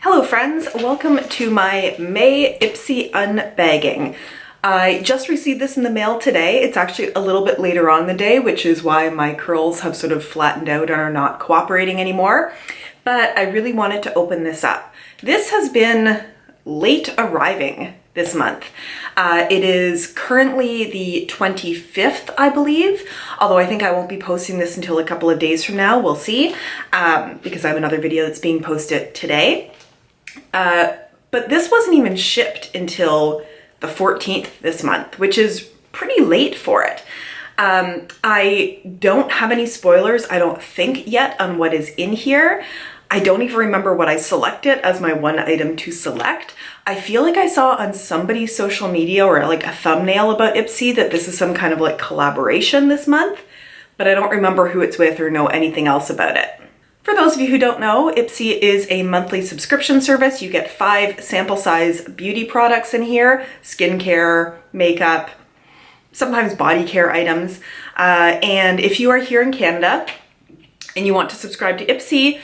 Hello friends, welcome to my May Ipsy Unbagging. I just received this in the mail today. It's actually a little bit later on in the day, which is why my curls have sort of flattened out and are not cooperating anymore. But I really wanted to open this up. This has been late arriving this month. It is currently the 25th, I believe, although I think I won't be posting this until a couple of days from now. We'll see, because I have another video that's being posted today. But this wasn't even shipped until the 14th this month, which is pretty late for it. I don't have any spoilers, I don't think, yet on what is in here. I don't even remember what I selected as my one item to select. I feel like I saw on somebody's social media or like a thumbnail about Ipsy that this is some kind of like collaboration this month, but I don't remember who it's with or know anything else about it. For those of you who don't know, Ipsy is a monthly subscription service. You get 5 sample size beauty products in here, skincare, makeup, sometimes body care items. And if you are here in Canada and you want to subscribe to Ipsy,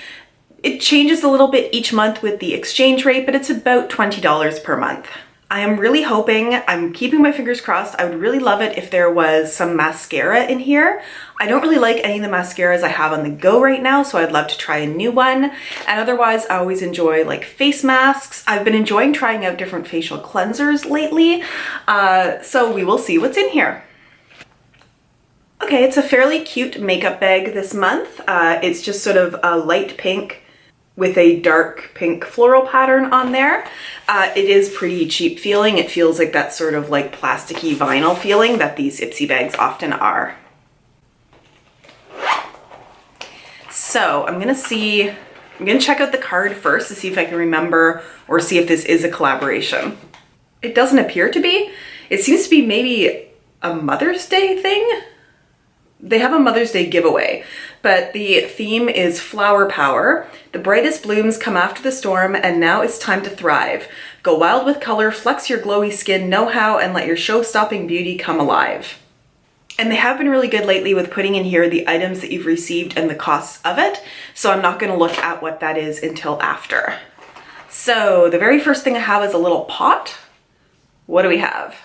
it changes a little bit each month with the exchange rate, but it's about $20 per month. I am really hoping, I'm keeping my fingers crossed, I would really love it if there was some mascara in here. I don't really like any of the mascaras I have on the go right now, so I'd love to try a new one. And otherwise, I always enjoy like face masks. I've been enjoying trying out different facial cleansers lately, so we will see what's in here. Okay, it's a fairly cute makeup bag this month. It's just sort of a light pink with a dark pink floral pattern on there. It is pretty cheap feeling. It feels like that sort of like plasticky vinyl feeling that these Ipsy bags often are. So I'm gonna check out the card first to see if I can remember or see if this is a collaboration. It doesn't appear to be. It seems to be maybe a Mother's Day thing. They have a Mother's Day giveaway, but the theme is flower power. The brightest blooms come after the storm, and now it's time to thrive. Go wild with color, flex your glowy skin, know how, and let your show-stopping beauty come alive. And they have been really good lately with putting in here the items that you've received and the costs of it, so I'm not gonna look at what that is until after. So the very first thing I have is a little pot. What do we have?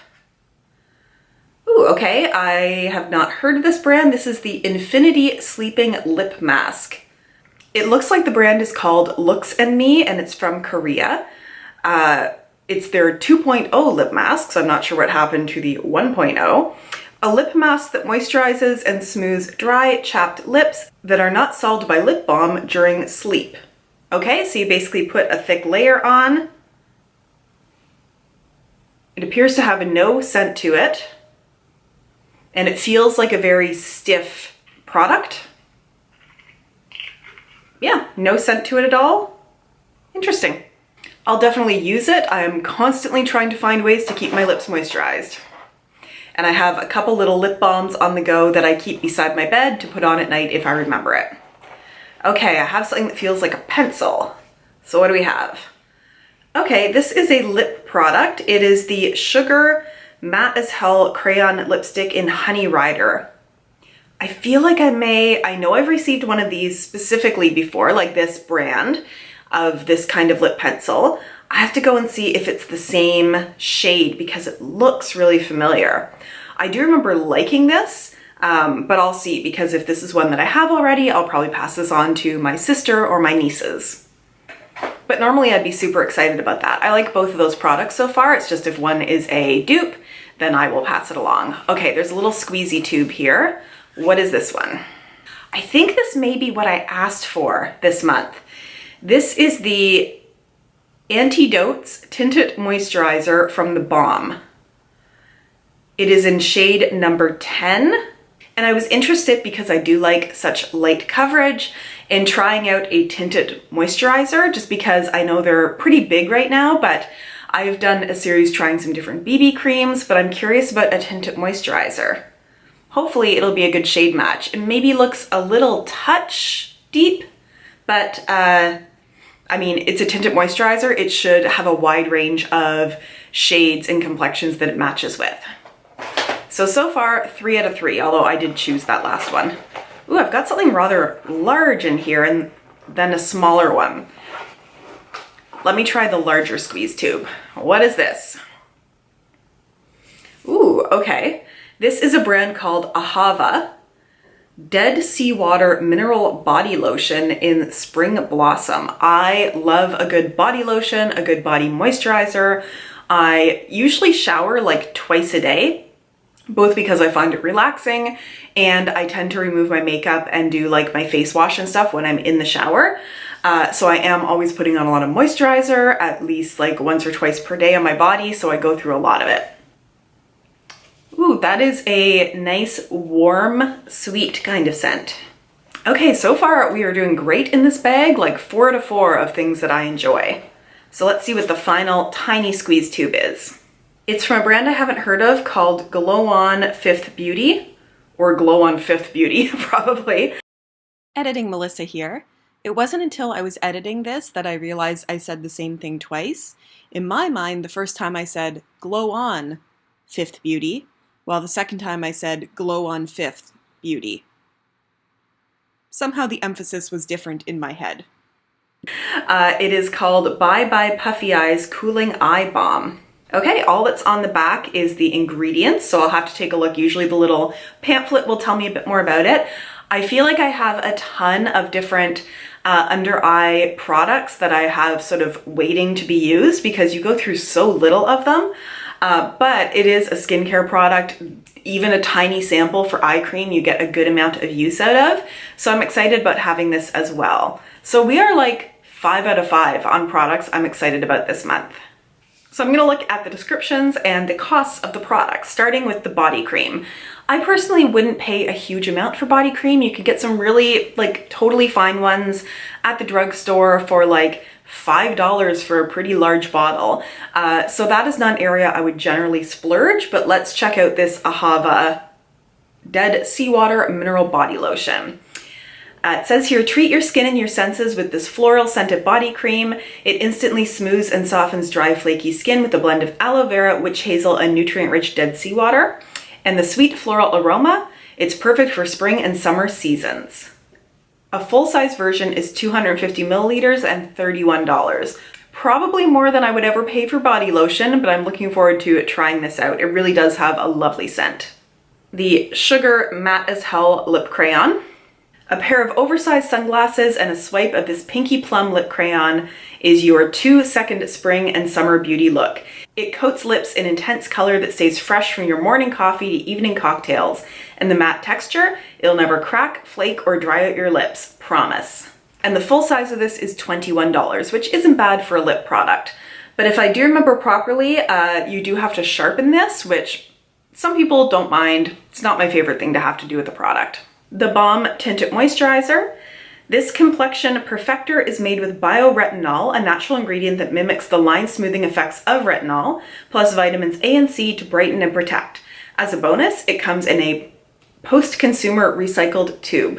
Ooh, okay, I have not heard of this brand. This is the Infinity Sleeping Lip Mask. It looks like the brand is called Looks and Me, and it's from Korea. It's their 2.0 lip mask, so I'm not sure what happened to the 1.0. A lip mask that moisturizes and smooths dry, chapped lips that are not solved by lip balm during sleep. Okay, so you basically put a thick layer on. It appears to have no scent to it. And it feels like a very stiff product. Yeah, no scent to it at all. Interesting. I'll definitely use it. I'm constantly trying to find ways to keep my lips moisturized. And I have a couple little lip balms on the go that I keep beside my bed to put on at night if I remember it. Okay, I have something that feels like a pencil. So what do we have? Okay, this is a lip product. It is the Sugar Matte as Hell Crayon Lipstick in Honey Rider. I feel like I know I've received one of these specifically before, like this brand of this kind of lip pencil. I have to go and see if it's the same shade because it looks really familiar. I do remember liking this, but I'll see, because if this is one that I have already, I'll probably pass this on to my sister or my nieces. But normally I'd be super excited about that. I like both of those products so far. It's just if one is a dupe, then I will pass it along. Okay, there's a little squeezy tube here. What is this one? I think this may be what I asked for this month. This is the Antidotes Tinted Moisturizer from The Balm. It is in shade number 10. And I was interested because I do like such light coverage in trying out a tinted moisturizer, just because I know they're pretty big right now, but I've done a series trying some different BB creams, but I'm curious about a tinted moisturizer. Hopefully it'll be a good shade match. It maybe looks a little touch deep, but I mean, it's a tinted moisturizer. It should have a wide range of shades and complexions that it matches with. So far, 3 out of 3, although I did choose that last one. Ooh, I've got something rather large in here and then a smaller one. Let me try the larger squeeze tube. What is this? Ooh, okay. This is a brand called Ahava Dead Seawater Mineral Body Lotion in Spring Blossom. I love a good body lotion, a good body moisturizer. I usually shower like twice a day, both because I find it relaxing and I tend to remove my makeup and do like my face wash and stuff when I'm in the shower. So I am always putting on a lot of moisturizer, at least like once or twice per day on my body, so I go through a lot of it. Ooh, that is a nice, warm, sweet kind of scent. Okay, so far we are doing great in this bag, like 4 out of 4 of things that I enjoy. So let's see what the final tiny squeeze tube is. It's from a brand I haven't heard of called Glow On Fifth Beauty, or Glow On Fifth Beauty, probably. Editing Melissa here. It wasn't until I was editing this that I realized I said the same thing twice. In my mind, the first time I said Glow On Fifth Beauty, while the second time I said Glow On Fifth Beauty. Somehow the emphasis was different in my head. It is called Bye Bye Puffy Eyes Cooling Eye Balm. Okay, all that's on the back is the ingredients, so I'll have to take a look. Usually the little pamphlet will tell me a bit more about it. I feel like I have a ton of different under eye products that I have sort of waiting to be used because you go through so little of them. But it is a skincare product. Even a tiny sample for eye cream, you get a good amount of use out of. So I'm excited about having this as well. So we are like 5 out of 5 on products I'm excited about this month. So I'm going to look at the descriptions and the costs of the products, starting with the body cream. I personally wouldn't pay a huge amount for body cream. You could get some really like totally fine ones at the drugstore for like $5 for a pretty large bottle. So that is not an area I would generally splurge, but let's check out this Ahava Dead Seawater Mineral Body Lotion. It says here, treat your skin and your senses with this floral scented body cream. It instantly smooths and softens dry, flaky skin with a blend of aloe vera, witch hazel, and nutrient-rich dead seawater. And the sweet floral aroma, it's perfect for spring and summer seasons. A full-size version is 250 milliliters and $31. Probably more than I would ever pay for body lotion, but I'm looking forward to trying this out. It really does have a lovely scent. The Sugar Matte as Hell Lip Crayon. A pair of oversized sunglasses and a swipe of this pinky plum lip crayon is your 2-second spring and summer beauty look. It coats lips in intense color that stays fresh from your morning coffee to evening cocktails. And the matte texture, it'll never crack, flake, or dry out your lips, promise. And the full size of this is $21, which isn't bad for a lip product. But if I do remember properly, you do have to sharpen this, which some people don't mind. It's not my favorite thing to have to do with the product. The Balm Tinted Moisturizer. This complexion perfector is made with bioretinol, a natural ingredient that mimics the line smoothing effects of retinol, plus vitamins A and C to brighten and protect. As a bonus, it comes in a post-consumer recycled tube.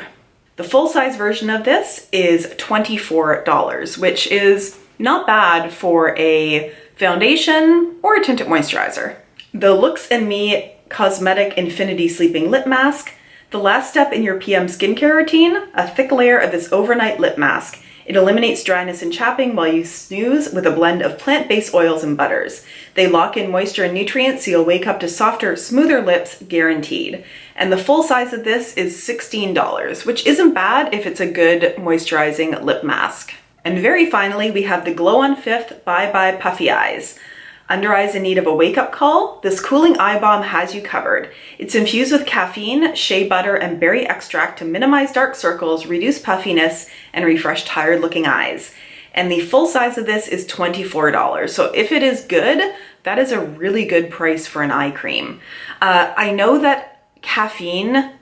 The full-size version of this is $24, which is not bad for a foundation or a tinted moisturizer. The Looks and Me Cosmetic Infinity Sleeping Lip Mask. The last step in your PM skincare routine, a thick layer of this overnight lip mask. It eliminates dryness and chapping while you snooze with a blend of plant-based oils and butters. They lock in moisture and nutrients so you'll wake up to softer, smoother lips, guaranteed. And the full size of this is $16, which isn't bad if it's a good moisturizing lip mask. And very finally, we have the Glow On Fifth Bye Bye Puffy Eyes. Under eyes in need of a wake-up call, this cooling eye balm has you covered. It's infused with caffeine, shea butter, and berry extract to minimize dark circles, reduce puffiness, and refresh tired-looking eyes. And the full size of this is $24. So if it is good, that is a really good price for an eye cream. I know that caffeine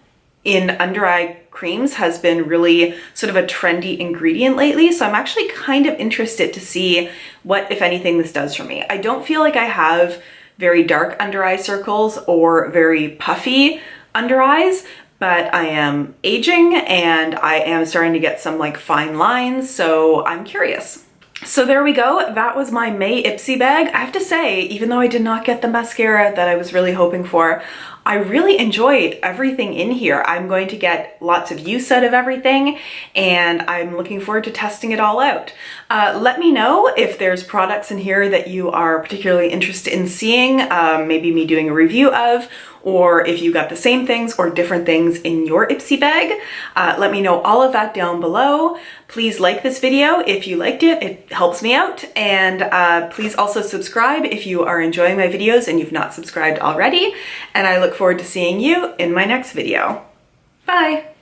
in under eye creams has been really sort of a trendy ingredient lately, so I'm actually kind of interested to see what, if anything, this does for me. I don't feel like I have very dark under eye circles or very puffy under eyes, but I am aging and I am starting to get some like fine lines, so I'm curious. So there we go. That was my May Ipsy bag. I have to say, even though I did not get the mascara that I was really hoping for, I really enjoyed everything in here. I'm going to get lots of use out of everything, and I'm looking forward to testing it all out. Let me know if there's products in here that you are particularly interested in seeing, maybe me doing a review of, or if you got the same things or different things in your Ipsy bag. Let me know all of that down below. Please like this video if you liked it. It helps me out. And please also subscribe if you are enjoying my videos and you've not subscribed already. And I look forward to seeing you in my next video. Bye!